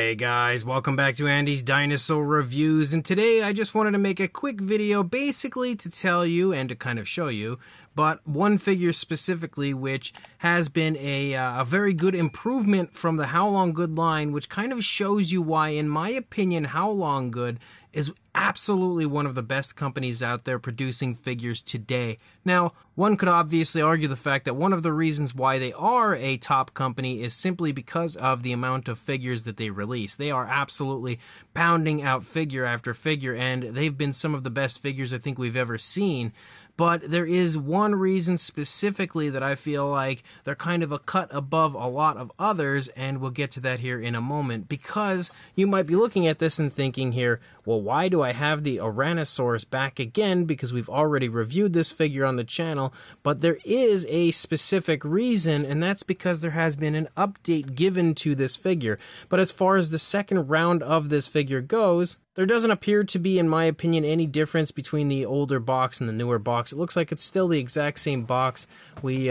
Hey guys, welcome back to Andy's Dinosaur Reviews, and today I just wanted to make a quick video basically to tell you and to kind of show you, but one figure specifically which has been a very good improvement from the Haolonggood line, which kind of shows you why, in my opinion, Haolonggood is absolutely one of the best companies out there producing figures today. Now, one could obviously argue the fact that one of the reasons why they are a top company is simply because of the amount of figures that they release. They are absolutely pounding out figure after figure, and they've been some of the best figures I think we've ever seen. But there is one reason specifically that I feel like they're kind of a cut above a lot of others, and we'll get to that here in a moment, because you might be looking at this and thinking here, well, why do I have the Ouranosaurus back again? Because we've already reviewed this figure on the channel, but there is a specific reason, and that's because there has been an update given to this figure. But as far as the second round of this figure goes, there doesn't appear to be, in my opinion, any difference between the older box and the newer box. It looks like it's still the exact same box. We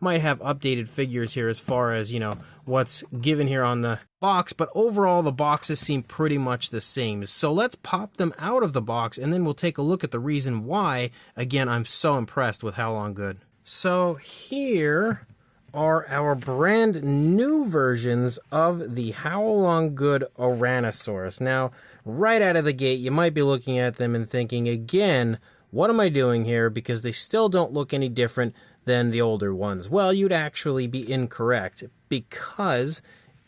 might have updated figures here as far as, you know, what's given here on the box, but overall the boxes seem pretty much the same. So let's pop them out of the box, and then we'll take a look at the reason why, again, I'm so impressed with Haolonggood. So here are our brand new versions of the Haolonggood Ouranosaurus. Now, right out of the gate, you might be looking at them and thinking, again, what am I doing here? Because they still don't look any different than the older ones. Well, you'd actually be incorrect, because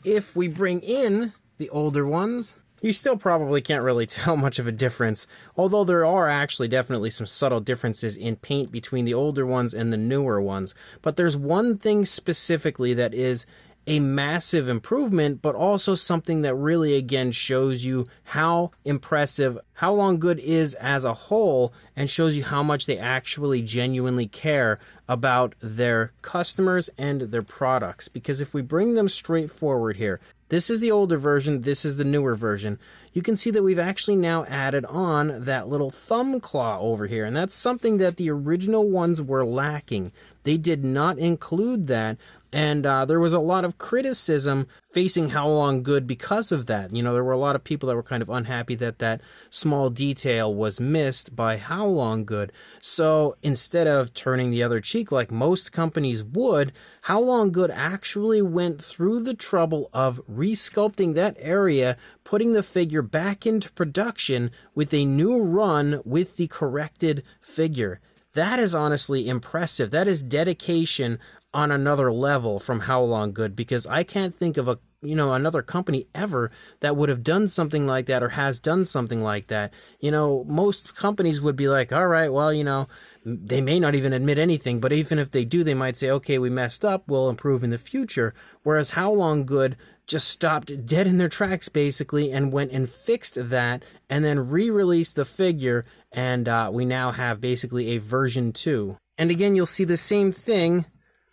if we bring in the older ones, you still probably can't really tell much of a difference, although there are actually definitely some subtle differences in paint between the older ones and the newer ones. But there's one thing specifically that is a massive improvement, but also something that really, again, shows you how impressive Haolonggood is as a whole, and shows you how much they actually genuinely care about their customers and their products. Because if we bring them straight forward here, this is the older version, this is the newer version. You can see that we've actually now added on that little thumb claw over here, and that's something that the original ones were lacking. They did not include that, and there was a lot of criticism facing Haolonggood because of that. You know, there were a lot of people that were kind of unhappy that that small detail was missed by Haolonggood. So instead of turning the other cheek like most companies would, Haolonggood actually went through the trouble of resculpting that area, putting the figure back into production with a new run with the corrected figure. That is honestly impressive. That is dedication on another level from Haolonggood, because I can't think of another company ever that would have done something like that or has done something like that. You know, most companies would be like, all right, well, you know, they may not even admit anything, but even if they do, they might say, okay, we messed up, we'll improve in the future. Whereas Haolonggood just stopped dead in their tracks, basically, and went and fixed that, and then re-released the figure, and we now have basically a version 2. And again, you'll see the same thing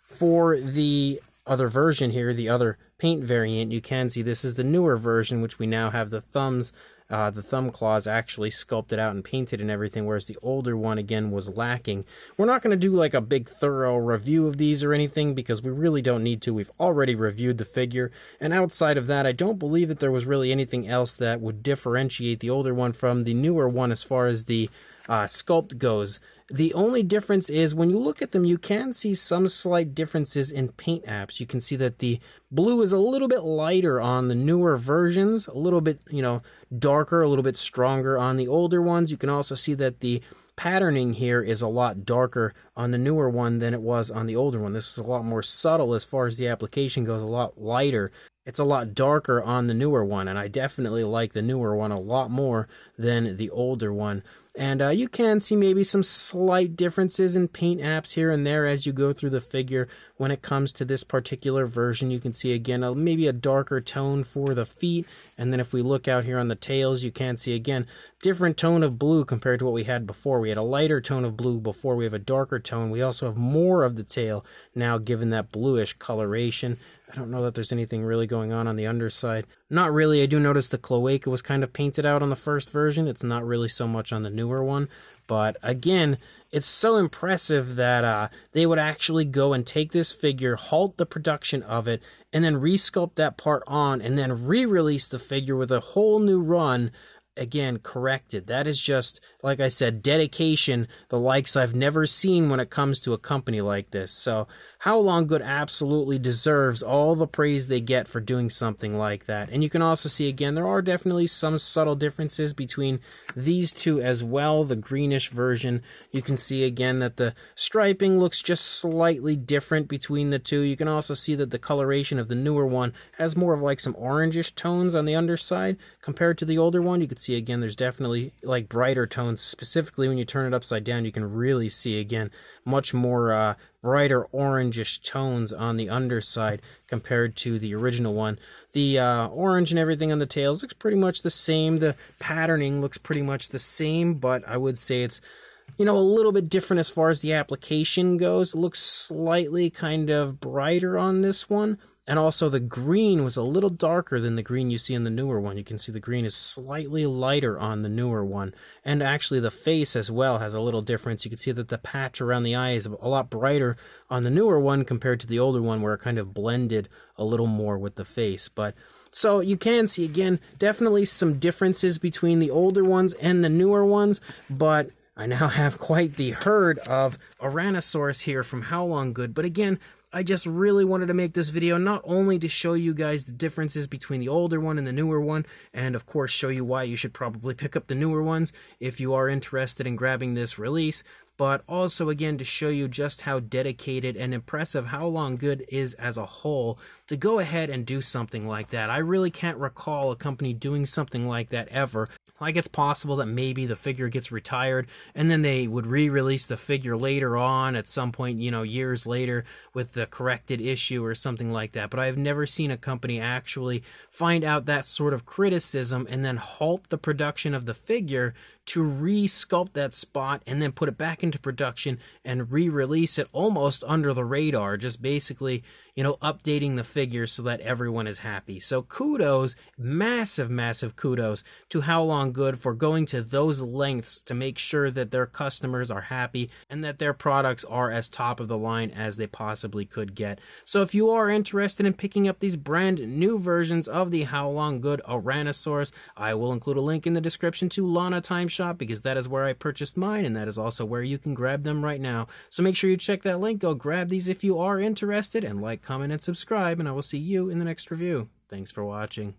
for the other version here, the other paint variant. You can see this is the newer version, which we now have the thumbs, the thumb claws actually sculpted out and painted and everything, whereas the older one, again, was lacking. We're not going to do like a big thorough review of these or anything, because we really don't need to. We've already reviewed the figure, and outside of that, I don't believe that there was really anything else that would differentiate the older one from the newer one as far as the sculpt goes. The only difference is when you look at them, you can see some slight differences in paint apps. You can see that the blue is a little bit lighter on the newer versions, a little bit, you know, darker, a little bit stronger on the older ones. You can also see that the patterning here is a lot darker on the newer one than it was on the older one. This is a lot more subtle as far as the application goes, a lot lighter. It's a lot darker on the newer one, and I definitely like the newer one a lot more than the older one. And you can see maybe some slight differences in paint apps here and there as you go through the figure. When it comes to this particular version, you can see again maybe a darker tone for the feet, and then if we look out here on the tails, you can see again different tone of blue compared to what we had before. We had a lighter tone of blue before, we have a darker tone. We also have more of the tail now given that bluish coloration. I don't know that there's anything really going on the underside. Not really. I do notice the cloaca was kind of painted out on the first version. It's not really so much on the newer one. But again, it's so impressive that they would actually go and take this figure, halt the production of it, and then resculpt that part on, and then re-release the figure with a whole new run, again, corrected. That is just, like I said, dedication, the likes I've never seen when it comes to a company like this. So Haolonggood absolutely deserves all the praise they get for doing something like that. And you can also see, again, there are definitely some subtle differences between these two as well. The greenish version, you can see again that the striping looks just slightly different between the two. You can also see that the coloration of the newer one has more of like some orangish tones on the underside compared to the older one. You can see again there's definitely like brighter tones, specifically when you turn it upside down. You can really see again much more brighter orangish tones on the underside compared to the original one. The orange and everything on the tails looks pretty much the same. The patterning looks pretty much the same, but I would say it's, you know, a little bit different as far as the application goes. It looks slightly kind of brighter on this one. And also the green was a little darker than the green you see in the newer one. You can see the green is slightly lighter on the newer one. And actually the face as well has a little difference. You can see that the patch around the eye is a lot brighter on the newer one compared to the older one, where it kind of blended a little more with the face. But so you can see, again, definitely some differences between the older ones and the newer ones. But I now have quite the herd of Ouranosaurus here from Haolonggood. But again, I just really wanted to make this video not only to show you guys the differences between the older one and the newer one, and of course show you why you should probably pick up the newer ones if you are interested in grabbing this release, but also again to show you just how dedicated and impressive Haolonggood is as a whole to go ahead and do something like that. I really can't recall a company doing something like that ever. Like, it's possible that maybe the figure gets retired and then they would re-release the figure later on at some point, you know, years later with the corrected issue or something like that. But I've never seen a company actually find out that sort of criticism and then halt the production of the figure to re-sculpt that spot and then put it back into production and re-release it almost under the radar, just basically, you know, updating the figure so that everyone is happy. So kudos, massive kudos to Haolonggood for going to those lengths to make sure that their customers are happy and that their products are as top of the line as they possibly could get. So if you are interested in picking up these brand new versions of the Haolonggood Ouranosaurus, I will include a link in the description to Lana Time Shop, because that is where I purchased mine, and that is also where you can grab them right now. So make sure you check that link, go grab these if you are interested, and like, comment, and subscribe, and I will see you in the next review. Thanks for watching.